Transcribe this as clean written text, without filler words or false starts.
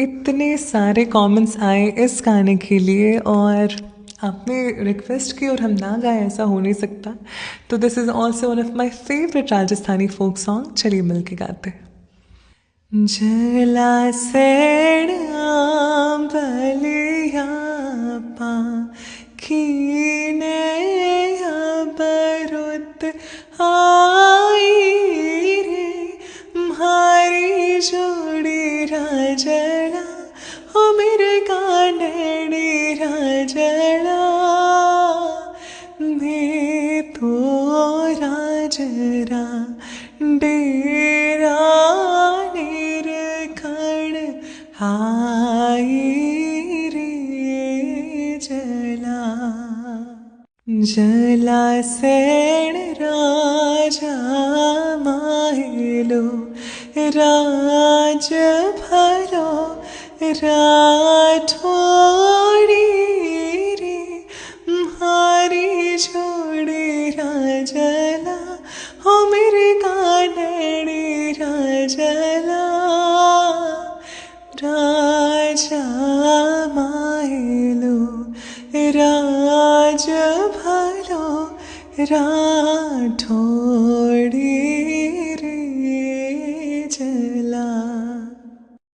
इतने सारे कमेंट्स आए इस गाने के लिए और आपने रिक्वेस्ट की और हम ना गाए, ऐसा हो नहीं सकता। तो this is also one of my favourite Rajasthani folk song, चलिए मिल के गाते। जला सेड़ बलिया पाखीने बरुत आई रे म्हारी जोड़ी राजड़ा ओ मेरे कांडड़ी राजड़ा मैं तो राजरा डेरा निरखण आई रे जला जला सेण राजा माहिलो राज भरो राठोड़ी रे म्हारी जोड़ी राजला हो मेरे कानड़ी राजला राजा माहिलो राज भलो राठोड़ी।